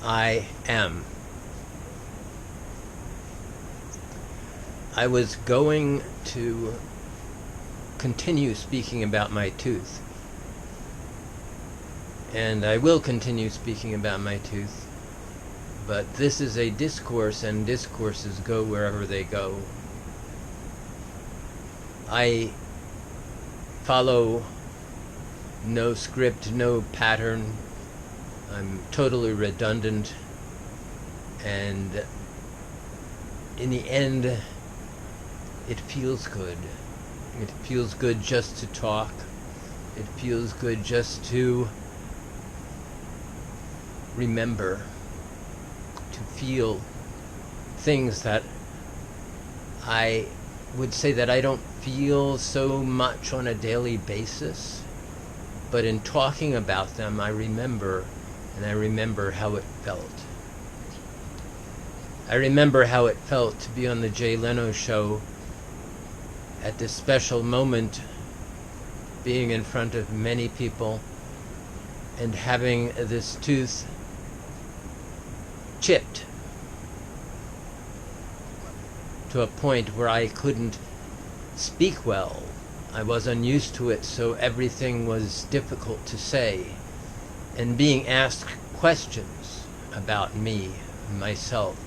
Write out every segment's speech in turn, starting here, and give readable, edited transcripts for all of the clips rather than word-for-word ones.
I am. I was going to continue speaking about my tooth, and I will continue speaking about my tooth, but this is a discourse, and discourses go wherever they go. I follow no script, no pattern. I'm totally redundant, and in the end, it feels good. It feels good just to talk. It feels good just to remember, to feel things that I would say that I don't feel so much on a daily basis, but in talking about them, I remember, and I remember how it felt. I remember how it felt to be on the Jay Leno Show at this special moment, being in front of many people and having this tooth chipped to a point where I couldn't speak well. I was unused to it, so everything was difficult to say. And being asked questions about me, myself,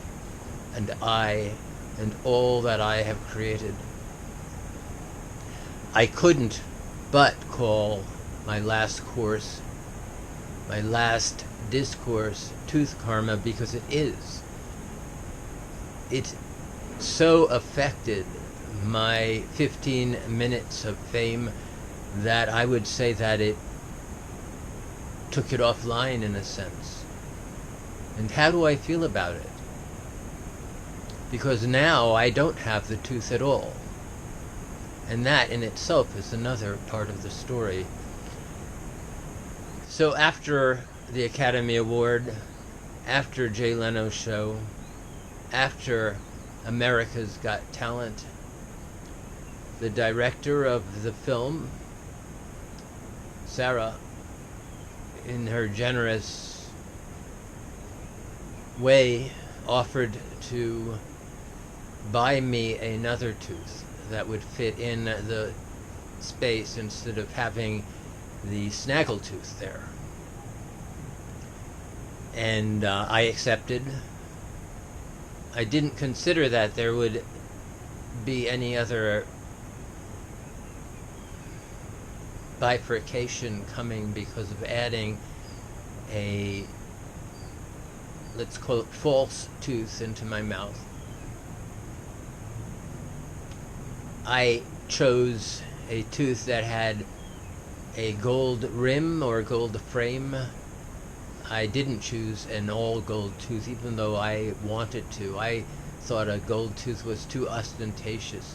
and I, and all that I have created. I couldn't but call my last course, my last discourse, Tooth Karma, because it is. It so affected my 15 minutes of fame that I would say that it took it offline in a sense. And how do I feel about it? Because now I don't have the tooth at all. And that in itself is another part of the story. So after the Academy Award, after Jay Leno Show, after America's Got Talent, the director of the film, Sarah, in her generous way, offered to buy me another tooth that would fit in the space instead of having the snaggletooth there. And I accepted. I didn't consider that there would be any other bifurcation coming because of adding a, let's call it, false tooth into my mouth. I chose a tooth that had a gold rim or gold frame. I didn't choose an all gold tooth, even though I wanted to. I thought a gold tooth was too ostentatious.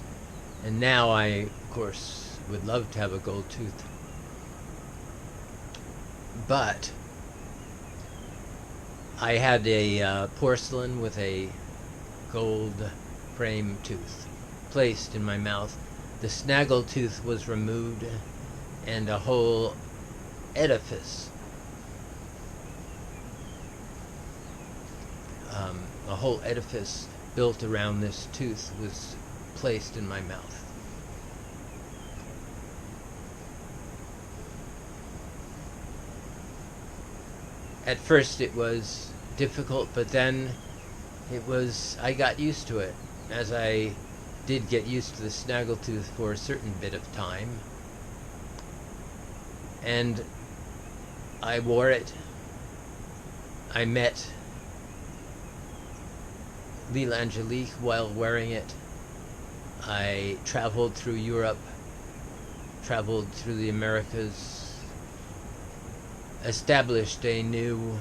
And now I, of course, would love to have a gold tooth. But I had a porcelain with a gold frame tooth placed in my mouth the snaggletooth was removed, and a whole edifice, built around this tooth was placed in my mouth. At first it was difficult, but then I got used to it, as I did get used to the snaggletooth for a certain bit of time. And I wore it. I met Lila'Angelique while wearing it. I traveled through Europe, traveled through the Americas, established a new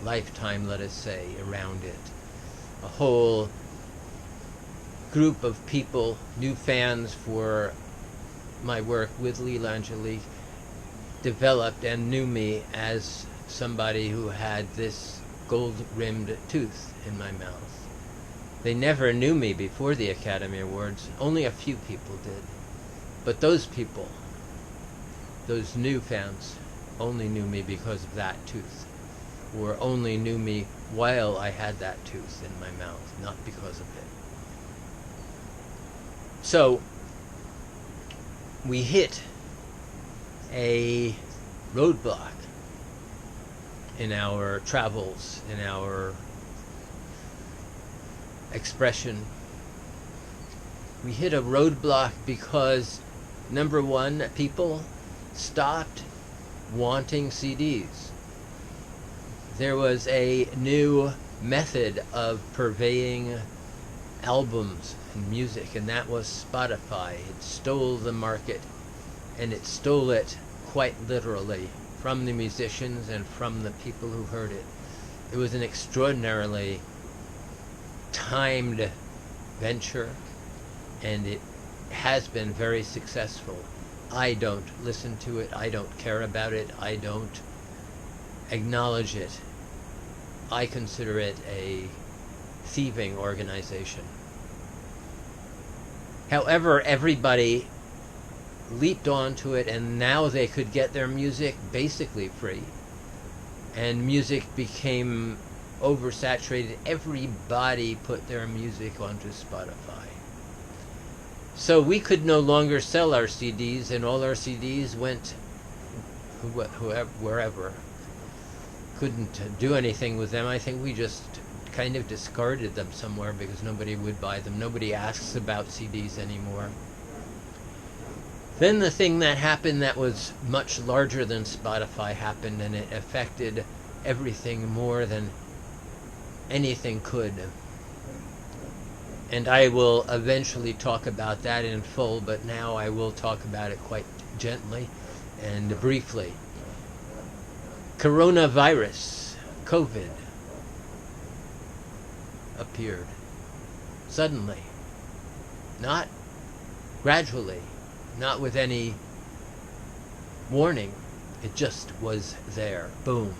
lifetime, let us say, around it. A whole group of people, new fans for my work with Lila'Angelique, developed and knew me as somebody who had this gold-rimmed tooth in my mouth. They never knew me before the Academy Awards. Only a few people did. But those people, those new fans, only knew me because of that tooth, or only knew me while I had that tooth in my mouth, not because of it. So, we hit a roadblock in our travels, in our expression. We hit a roadblock because, number one, people stopped wanting CDs. There was a new method of purveying albums and music, and that was Spotify. It stole the market, and it stole it quite literally from the musicians and from the people who heard it. It was an extraordinarily timed venture, and it has been very successful. I don't listen to it. I don't care about it. I don't acknowledge it. I consider it a thieving organization. However, everybody leaped onto it, and now they could get their music basically free. And music became oversaturated. Everybody put their music onto Spotify. So we could no longer sell our CDs, and all our CDs went wherever. Couldn't do anything with them. I think we just kind of discarded them somewhere because nobody would buy them. Nobody asks about CDs anymore. Then the thing that happened that was much larger than Spotify happened, and it affected everything more than anything could. And I will eventually talk about that in full, but now I will talk about it quite gently and briefly. Coronavirus, COVID, appeared suddenly, not gradually, not with any warning. It just was there. Boom.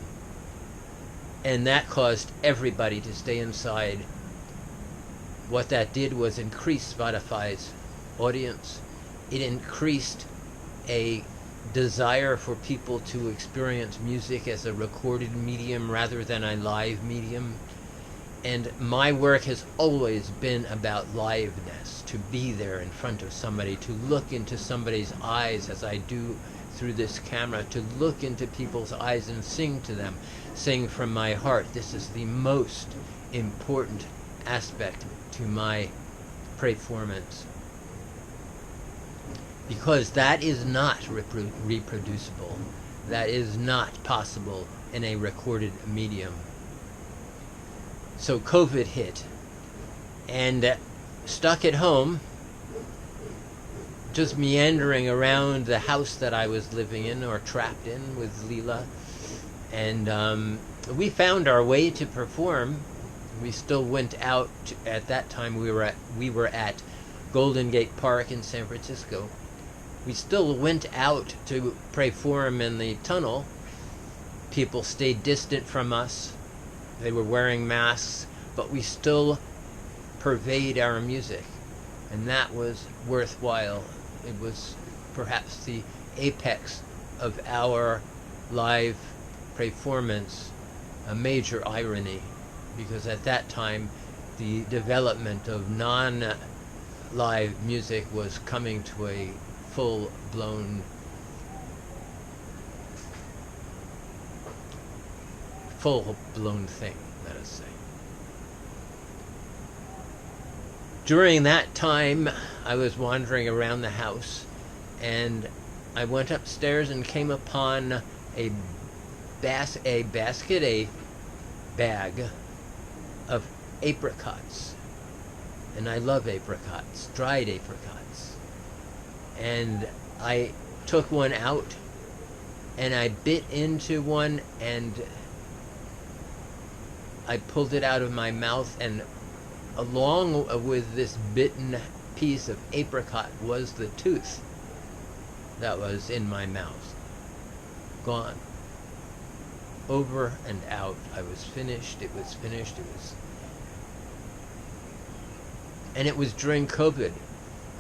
And that caused everybody to stay inside. What that did was increase Spotify's audience. It increased a desire for people to experience music as a recorded medium rather than a live medium. And my work has always been about liveness, to be there in front of somebody, to look into somebody's eyes as I do through this camera, to look into people's eyes and sing to them, sing from my heart. This is the most important aspect to my Prayformance, because that is not reproducible. That is not possible in a recorded medium. So COVID hit, and stuck at home, just meandering around the house that I was living in or trapped in with Lila. And we found our way to perform. We still went out. At that time we were at Golden Gate Park in San Francisco. We still went out to Prayform in the tunnel. People stayed distant from us. They were wearing masks, but we still pervade our music. And that was worthwhile. It was perhaps the apex of our live performance, a major irony, because at that time the development of non-live music was coming to a full-blown thing, let us say. During that time, I was wandering around the house, and I went upstairs and came upon a bag of apricots. And I love apricots, dried apricots. And I took one out, and I bit into one, and I pulled it out of my mouth, and along with this bitten piece of apricot was the tooth that was in my mouth. Gone. Over and out. I was finished. It was finished. And it was during COVID.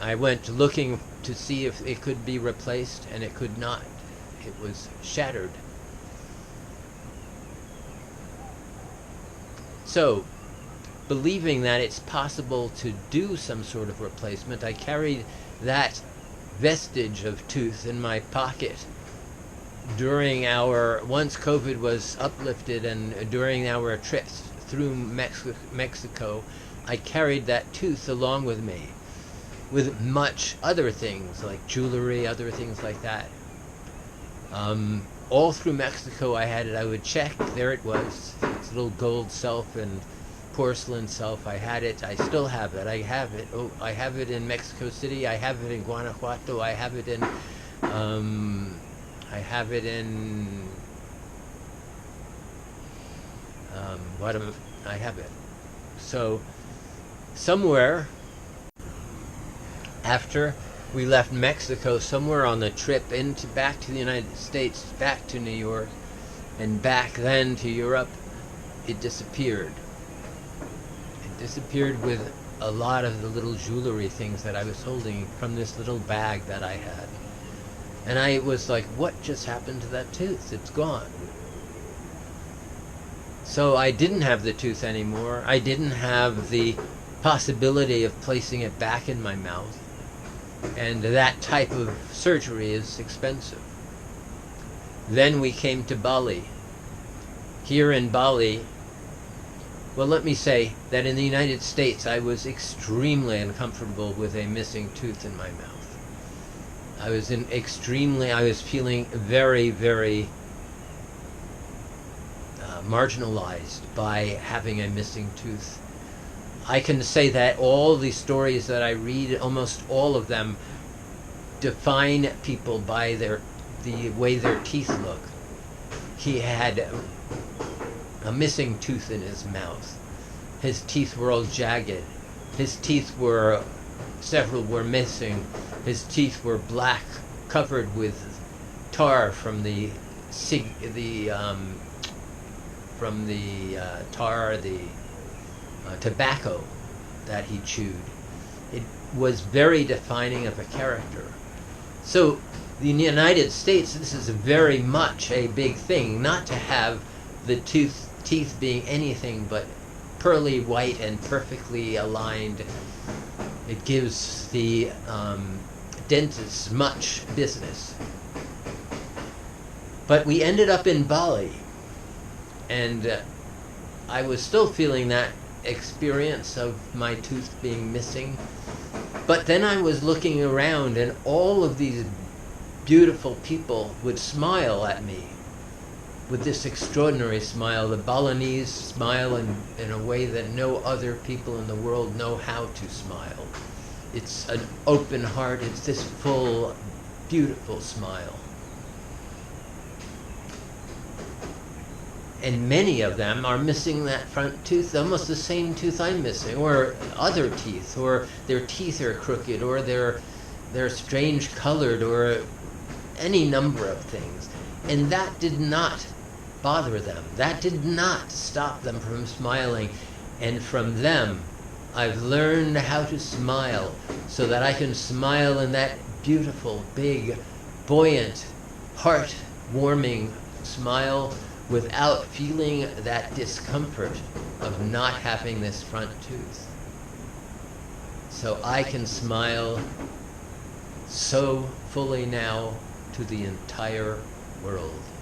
I went looking to see if it could be replaced, and it could not. It was shattered. So, believing that it's possible to do some sort of replacement, I carried that vestige of tooth in my pocket during once COVID was uplifted, and during our trips through Mexico, I carried that tooth along with me, with much other things like jewelry, other things like that. All through Mexico I had it. I would check, there it was, its little gold self and porcelain self. I had it. I still have it. I have it. Oh, I have it in Mexico City. I have it in Guanajuato. I have it in I have it so somewhere after we left Mexico, somewhere on the trip back to the United States, back to New York, and back then to Europe, it disappeared. It disappeared with a lot of the little jewelry things that I was holding from this little bag that I had. And I was like, what just happened to that tooth? It's gone. So I didn't have the tooth anymore. I didn't have the possibility of placing it back in my mouth. And that type of surgery is expensive. Then we came to Bali. Here in Bali, well, let me say that in the United States, I was extremely uncomfortable with a missing tooth in my mouth. I was feeling very, very marginalized by having a missing tooth. I can say that all the stories that I read, almost all of them, define people by the way their teeth look. He had a missing tooth in his mouth. His teeth were all jagged. His teeth were, several were missing. His teeth were black, covered with tar from the tobacco that he chewed. It was very defining of a character. So in the United States, this is very much a big thing, not to have the teeth being anything but pearly white and perfectly aligned. It gives the dentists much business. But we ended up in Bali, and I was still feeling that experience of my tooth being missing. But then I was looking around, and all of these beautiful people would smile at me with this extraordinary smile, the Balinese smile in a way that no other people in the world know how to smile. It's an open heart, it's this full, beautiful smile. And many of them are missing that front tooth, almost the same tooth I'm missing, or other teeth, or their teeth are crooked, or they're strange colored, or any number of things. And that did not bother them. That did not stop them from smiling. And from them, I've learned how to smile so that I can smile in that beautiful, big, buoyant, heart-warming smile without feeling that discomfort of not having this front tooth. So I can smile so fully now to the entire world.